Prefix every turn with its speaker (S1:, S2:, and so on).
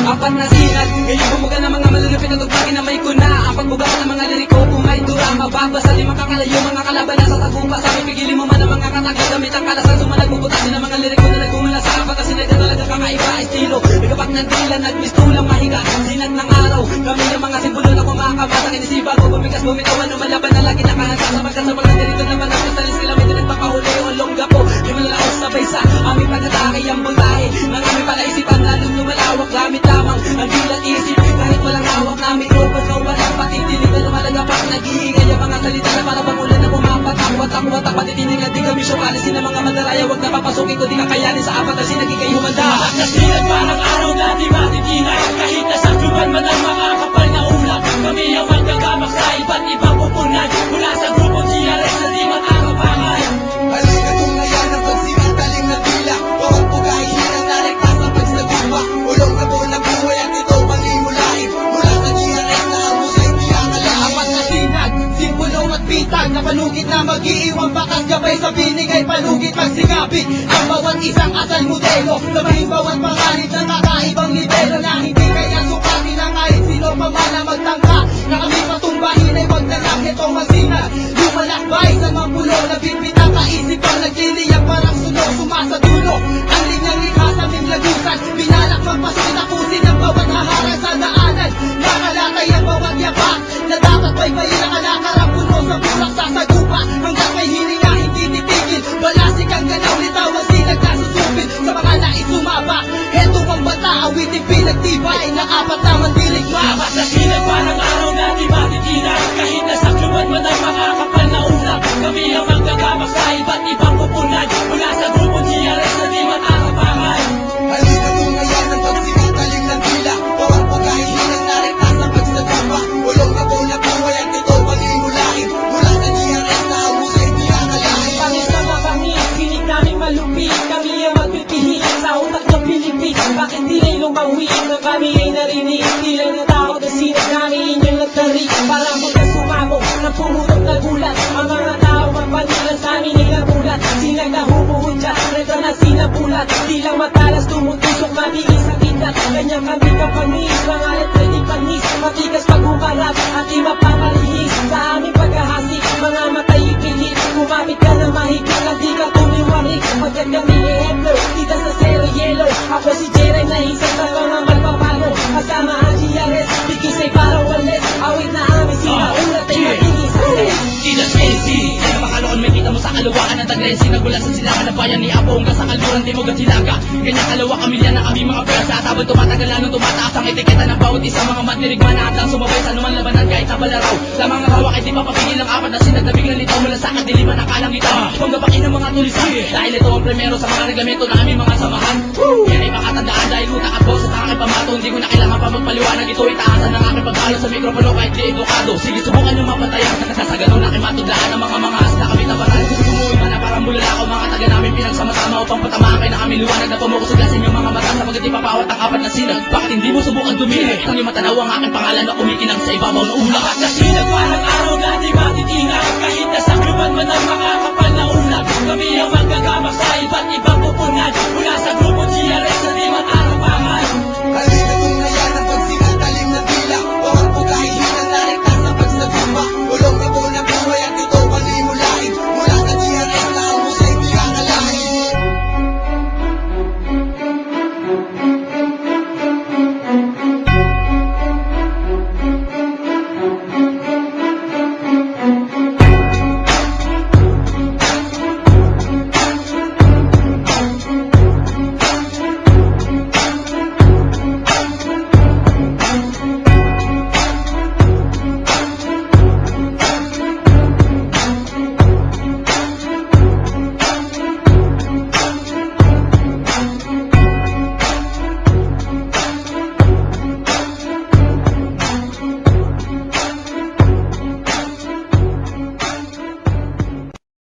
S1: Apat na sinat, ngayon bumuga ng mga malulupit na tugtugin na may kuna. Ang pagbuga ng mga liriko kung may dura, mababasa di makakalayo mga kalaban na sa tagupa. Sabi pigilin mo man ang mga katagod, damit ang kalasan, sumanag bubutasin ng mga liriko na nagkumula sa apat. Kasi na talaga kakaiba estilo, nagkapak ng tila, nagmistulang mahiga, sinag ng araw. Kami ng mga simbolo na kumakamata, kinisiba ko, bumigas, bumitawan, lumalaban na lagi nakahanda. Sa pagkasabang ng dirito naman ang kasalis sila, may nagpapahuli o longga po. Di malalaos sabay sa aming pag-atake, ang buntahe ng aming palaisipan, lalong lumalawak, gamit lamang ang bilang isip, kahit walang hawak na mikropono, walang patidilig na lumalagapak, nag-iingay ang mga salita na para bamulan na pumapatak, watak, patitinig na di kami syokalisin ng mga madaraya, wag na papasukin ko, di kakayanin sa apat na sinaging kayo humanda.
S2: Nasilag parang araw na di matitinag, kahit nasa tuban man ang mga kapal na ulap, kami ang magkagamak sa iba't ibang pupunan, mula sa grupong GRS na di matakapangan.
S1: Halika tungayan ang pagsikat, taling na tila, bawat pugay, hirang narektas ang pagsagupa, ulong na buong buhay at ito pangimulain, mula sa GRS na ang musay di akala. Apat na sinag, simbolo at bitag, na panugit na mag-iiwang bakas, gabay sa binigay, panugit magsingapit, ang bawat isang asal modelo, labahin bawat panganib na kakaibang nivelo, na hindi kaya sukatin na kahit sino pa man na magtangka, na kami patumbahin ay wag na lang itong masinag, lumalakbay sa mga pulo, nabitbitang kaisipan, nagliliyak parang sunog, sumasadulo, ang linyang likha sa aming lagusan, binalak magpasin, tapusin ang bawat haharang sa daanan, nakalatay ang bawat yaba, na dapat baybayin ang alakarang puno sa bulak sa sagupa, hanggang may hininga hindi titigil, balasik ang ganaw, litawan sinag na susupin, sa mga nais sumaba, heto ang bata, awitin pinagtibay, na apat na mandilig
S2: Apat na sinag parang araw na di matitinag, kahit nasa tuban man ang mga kapal na ulap, kami ang magkagamak sa iba't ibang pupunan, mula sa grupong GRS na di matakapangan.
S1: Halika tungayan ang pagsikat, taling ng tila, bawat pugay, hirang narektas ang pagsagupa, ulong na buong buhay at ito pangimulain, mula sa GRS na ang musay di akalain.
S2: Pangis na mapangis, pinig namin malupit, kami ang magpipihit sa utak ng Pilipin, bakit di rin lumawi, na kami ay narinig, tila na tao na sinag namin inyong nagtarik, parang mga sumamo, na pumutok na gulat, ang mga tao magpanilan sa amin ay nagulat, sinag na humuhudya, rito na sinabulat, di lang matalas tumutusok, mabilis ang tindat, kanyang kami kapangis, mga retredy panis, matigas pag humarap, at di mapaparihis, sa aming paghahasik, mga matay ipilit, kumapit ka na mahigit, na di ka tumiwarik, pagkat kami e-hebler, tita sa zero yellow, ako si Jeray na isang sa mga magpapalo, kasama ang GRS, bigis ay parang walis, awit na amin, sinaulat ay magiging sulit.
S3: Tidas NC, kaya makaloon may kita mo sa kaluwakan ng Tagrensi, nagmula sa silangan ng bayan ni Apo hanggang sa kaluran, Timog at Silaga. Ganyan kalawa kamilya ng aming mga pwersa, at habang tumatagal na nung tumataas ang etiketa ng bawat isa, mga mandirigman na atang sumabay sa anuman labanan kahit sa balaraw. Sa mga hawak ay di mapapigil ang apat na sinag na biglang litaw mula sa kadiliman ng kalangitan, panggapakin ng mga tulisan, dahil ito ang primero sa mga reglamento na aming mga samahan. Yan ay makatandaan dahil utak at boses ang aking pamato, hindi ko na kailangan pa magpaliwanag, ito ay taasan ng aking pagkalo sa mikropono kahit di edukado. Sige subukan yung mapatayan, sa ganun na aking matudlaan ng mga hasta kami tabaran. Lumuhod man na parang bulala ko, mga taga namin pinagsama-sama upang patamaan kayo na kami liwanag na pumukusog sa inyong mga mata sapagkat ipapawat ang apat na sinag. Bakit hindi mo subukan dumili? Nang matanaw ang aking pangalan na kumikinang sa ibabaw ng ulap.
S2: Sa sinag parang araw na di matitinag, kahit nasa kluban man ang makakapal na ulag. Kami ang manggagamak sa iba't ibang